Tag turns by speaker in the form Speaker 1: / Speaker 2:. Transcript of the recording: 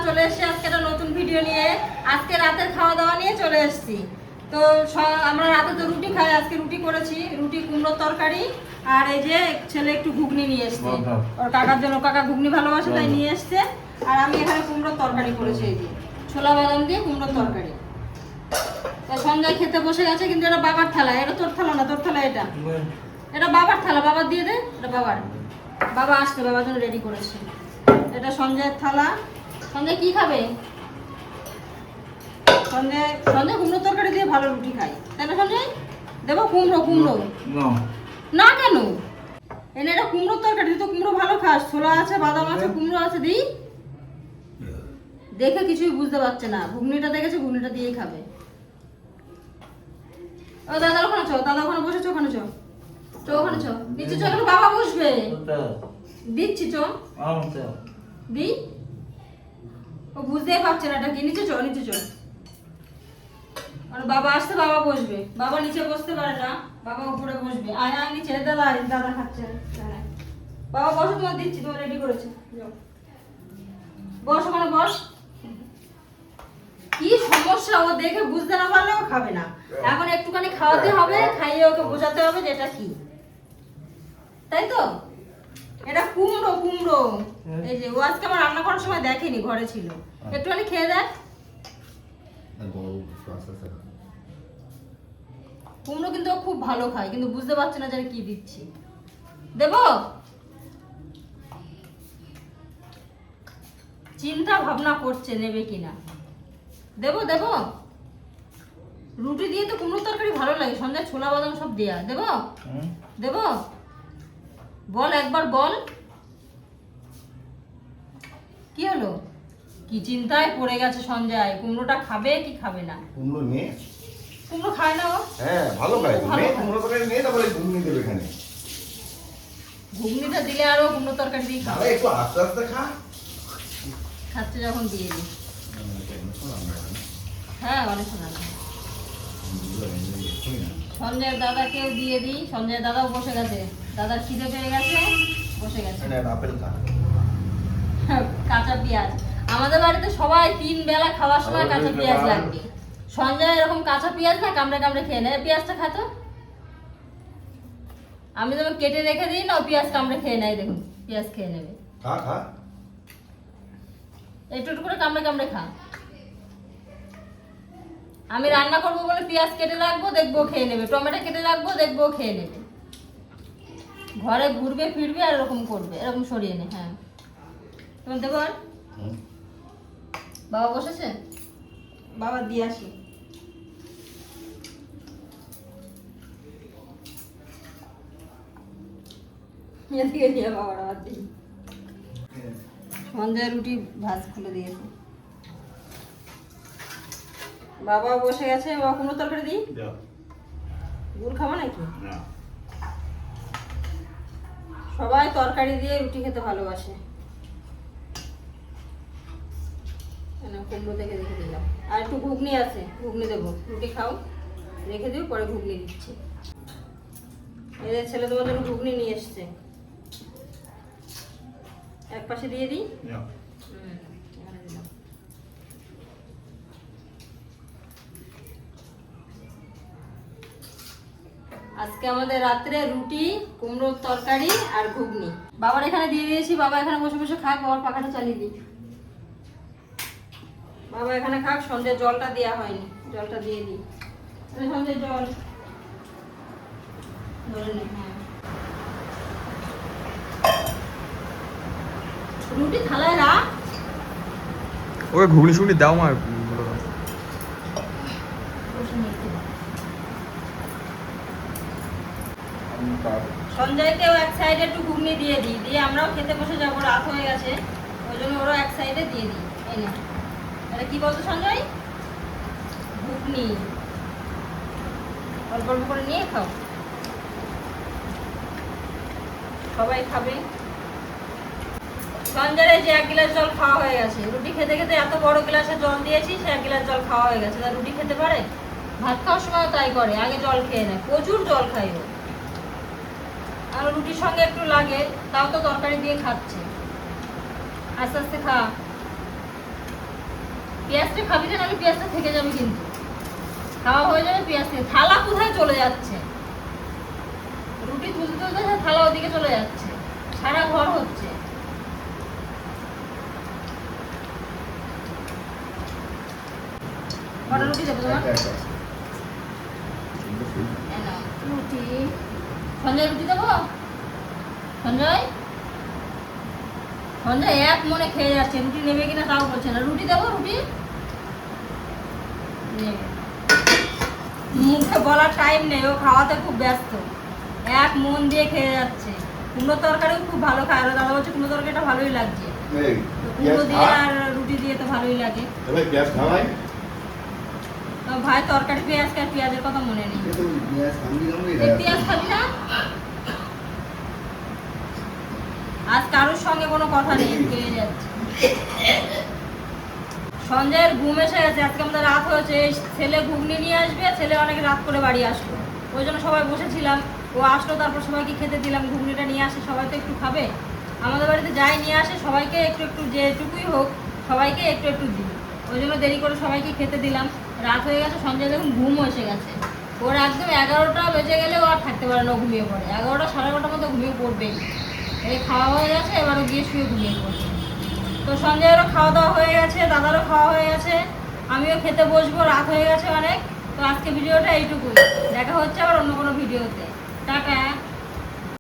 Speaker 1: চলে এসেছি আজকে একটা নতুন ভিডিও নিয়ে। আজকে রাতের খাওয়া দাওয়া নিয়ে চলে এসেছি। তো আমরা রাতে তো রুটি খাই, আজকে রুটি করেছি, রুটি কুমড়োর তরকারি। আর এই যে ছেলে একটু ঘুগনি নিয়ে এসছে ওর কাকার জন্য, কাকা ঘুগনি ভালোবাসে তাই নিয়ে এসছে। আর আমি এখানে কুমড়োর তরকারি করেছি, এই যে ছোলা বাদাম দিয়ে কুমড়োর তরকারি। সঞ্জয় খেতে বসে গেছে, কিন্তু এটা বাবার থালা, এটা তোর থালা না, তোর থালা এটা, এটা বাবার থালা, বাবার দিয়ে দে, এটা বাবার, বাবা আসতে বাবার জন্য রেডি করেছে। এটা সঞ্জয়ের থালা। সঞ্জয় কি খাবে? সঞ্জয় কুমড়ো তরকারি দিয়ে ভালো রুটি খাই, তাই না সঞ্জয়? দেবো কুমড়ো? কুমড়ো না কেন? এনে এটা কুমড়োর তরকারি, তুই তো কুমড়ো ভালো খাস, ছোলা আছে, বাদাম আছে, কুমড়ো আছে, দিই। দেখে কিছুই বুঝতে পারছে না, ঘুগনিটা দেখেছে, ঘুগনিটা দিয়েই খাবে। ও দাদা ওখানে চো, দাদা ওখানে বসেছো, ওখানে চো, চো ওখানে চো, নিচে চো, এখানে বাবা বসবে, দিচ্ছি চো, দি। ও বুঝতেই পারছে না এটা কি, নিচে চো, নিচে চো। আর বাবা আসতে বাবা বসবে, বাবা নিচে বসতে পারে না, বাবা উপরে বসবে। আয় আয় নিচে, দাদা দাদা খাচ্ছে, বাবা বসো, তোমার দিচ্ছি, তোমার রেডি করেছে, বস ওখানে বস। কি সমস্যা, ও দেখে বুঝতে না পারলে ও খাবে না। এখন একটুখানি খাওয়াতে হবে, খাইয়ে ওকে বোঝাতে হবে যে এটা কি, তাই তো? এটা কুমড়ো, কুমড়ো। এই যে ও আজকে আমার রান্না করার সময় দেখেনি, ঘরে ছিল, একটুখানি খেয়ে দেখ। কুমড়ো কিন্তু ও খুব ভালো খায়, কিন্তু বুঝতে পারছে না যে কি দিচ্ছি। দেবো? চিন্তা ভাবনা করছে নেবে কিনা। দেবো দেবো? রুটি দিয়ে তো কুমড়ো তরকারি ভালো লাগে, সন্ধ্যায় ছোলা বাদাম সব দেয়া। দেবো? দেবো? বল একবার বল, কি হলো? কি চিন্তায় পড়ে গেছে সঞ্জয়, কুমড়োটা খাবে কি খাবে না?
Speaker 2: কুমড়ো নিয়ে,
Speaker 1: কুমড়ো খায় না ও?
Speaker 2: হ্যাঁ ভালো খায়, নিয়ে কুমড়ো তরকারি নিয়ে তারপরে ঘুগনি দেবে এখানে।
Speaker 1: ঘুগনিটা দিলে আরো কুমড়ো তরকারি দিয়ে খাবে।
Speaker 2: আরে একটু আস্তে আস্তে খা।
Speaker 1: খাচ্ছে যখন দিয়ে দিই। হ্যাঁ অনেক শোনা। সঞ্জয়ের দাদাকেও দিয়ে দিই, সঞ্জয়ের দাদাও বসে গেছে, দাদার খিদে পেয়ে গেছে, বসে গেছে।
Speaker 2: আপেল খা।
Speaker 1: কাঁচা পেঁয়াজ, আমাদের বাড়িতে সবাই 3 বেলা খাওয়ার সময় কাঁচা পেঁয়াজ লাগবে। সঞ্জয় এরকম কাঁচা পেঁয়াজ না কামড়ে কামড়ে খেয়ে নেয়, পেঁয়াজটা খাতো। আমি যখন কেটে রেখে দিই না, ও পেঁয়াজ কামড়ে খেয়ে নেয়, দেখুন পেঁয়াজ খেয়ে নেবে।
Speaker 2: খা খা,
Speaker 1: একটু একটু করে কামড়ে কামড়ে খা। আমি রান্না করবো বলে পেঁয়াজ কেটে রাখবো, দেখবো খেয়ে নেবে, টমেটো কেটে রাখবো, দেখবো খেয়ে নেবে। ঘরে ঘুরবে ফিরবে আর এরকম করবে, এরকম সরিয়ে নে। হ্যাঁ তোমার দেবো? আর বাবা বসেছে, বাবা দিয়ে আসি। এদিকে নিয়ে বাবার আবার দিই। সন্ধ্যায় রুটি ভাজ খুলে দিয়েছে, বাবা বসে গেছে। বাবা কুমড়ো তরকারি দিই, গুড় খাবো নাকি? সবাই তরকারি দিয়ে রুটি খেতে ভালোবাসে। কুমড়ো দেখে রেখে দিলাম, আর একটু ঘুগনি আছে, ঘুগনি দেবো। রুটি খাও, রেখে দিও, পরে ঘুগনি দিচ্ছি। এদের ছেলে তোমার জন্য ঘুগনি নিয়ে এসছে, এক পাশে দিয়ে দিই। আজকে আমাদের রাত্রে রুটি, কুমড়োর তরকারি আর ঘুগনি। বাবার এখানে দিয়ে দিয়েছি, বাবা এখানে বসে বসে খাক, বাবার পাখাটা চালিয়ে দিই। বাবা এখানে খাক, সন্ধ্যায় জলটা দেওয়া হয়নি, জলটা দিয়ে দিই। সন্ধ্যায় জল ধরে নি। হ্যাঁ রুটি থালায় রাখ।
Speaker 3: ওকে ঘুগনি শুগনি দাও মা।
Speaker 1: সঞ্জয়কেও এক সাইডে একটু ঘুগনি দিয়ে দিই, দিয়ে আমরাও খেতে বসে যাবো, রাত হয়ে গেছে, ওই জন্য ওরও এক সাইডে দিয়ে দিই। এই না, এটা কি বলতো সঞ্জয়? ঘুগনি। অল্প অল্প করে নিয়ে খাও, সবাই খাবে। সঞ্জয়ের যে 1 গ্লাস জল খাওয়া হয়ে গেছে, রুটি খেতে খেতে এত বড় গ্লাসে জল দিয়েছি, সে 1 গ্লাস জল খাওয়া হয়ে গেছে। তা রুটি খেতে পারে? ভাত খাওয়ার সময় তাই করে, আগে জল খেয়ে নেয়, প্রচুর জল খাই ও। আর রুটির সঙ্গে একটু লাগে, তাও তো তরকারি দিয়ে খাচ্ছে। আস্তে আস্তে খা। পেঁয়াজটা খাবি না, নাহলে পেঁয়াজটা থেকে যাবে কিন্তু। খাওয়া হয়ে যাবে পেঁয়াজ থেকে। থালা কোথায় চলে যাচ্ছে? রুটি তুলতে তুলতে থালা ওদিকে চলে যাচ্ছে, সারা ঘর হচ্ছে। কটা রুটি দেবো তোমার?
Speaker 2: একটা, একটা।
Speaker 1: এই নাও, রুটি। সঞ্জয় রুটি দেবো? সঞ্জয় সঞ্জয় এক মনে খেয়ে যাচ্ছে, রুটি নেবে কিনা তাও বলছে না। রুটি দেবো? রুটি নেবে। মুখে বলার টাইম নেই, ও খাওয়াতে খুব ব্যস্ত, এক মন দিয়ে খেয়ে যাচ্ছে। কুমড়ো তরকারিও খুব ভালো খায়, আর দাদা বলছে কুমড়ো তরকারিটা ভালোই লাগছে।
Speaker 2: এই,
Speaker 1: তো
Speaker 2: পেঁয়াজ
Speaker 1: কুমড়ো দিয়ে
Speaker 2: খা।
Speaker 1: আর রুটি দিয়ে তো ভালোই লাগে।
Speaker 2: এ ভাই, পেঁয়াজ খাওয়াই?
Speaker 1: তো ভাই তরকারি পেঁয়াজ খায়, পেঁয়াজের কথা মনে নেই।
Speaker 2: এ তো পেঁয়াজ কামড়ি কামড়ি
Speaker 1: এই
Speaker 2: খায়।
Speaker 1: পেঁয়াজ খাবি না? আজ কারোর সঙ্গে কোনো কথা নেই, খেয়ে যাচ্ছে। সঞ্জয়ের ঘুম এসে গেছে, আজকে আমাদের রাত হয়েছে। এই ছেলে ঘুগনি নিয়ে আসবে, ছেলে অনেক রাত করে বাড়ি আসলো, ওই জন্য সবাই বসেছিলাম। ও আসলো, তারপর সবাইকে খেতে দিলাম। ঘুগনিটা নিয়ে আসে, সবাই তো একটু খাবে। আমাদের বাড়িতে যাই নিয়ে আসে, সবাইকে একটু একটু, যেটুকুই হোক সবাইকে একটু একটু দিই। ওই জন্য দেরি করে সবাইকে খেতে দিলাম। রাত হয়ে গেছে, সঞ্জয় দেখুন ঘুমও এসে গেছে। ওর একদম 11টা বেজে গেলে ও আর থাকতে পারে না, ও ঘুমিয়ে পড়ে। 11টা 11:30 মতো ঘুমিয়ে পড়বেই। এই খাওয়া হয়ে গেছে, এবারও গিয়ে শুয়ে ঘুমিয়ে পড়বে। তো সঞ্জয়েরও খাওয়া দাওয়া হয়ে গেছে, দাদারও খাওয়া হয়ে গেছে, আমিও খেতে বসবো, রাত হয়ে গেছে অনেক। তো আজকে ভিডিওটা এইটুকুই, দেখা হচ্ছে আবার অন্য কোনো ভিডিওতে। টাটা।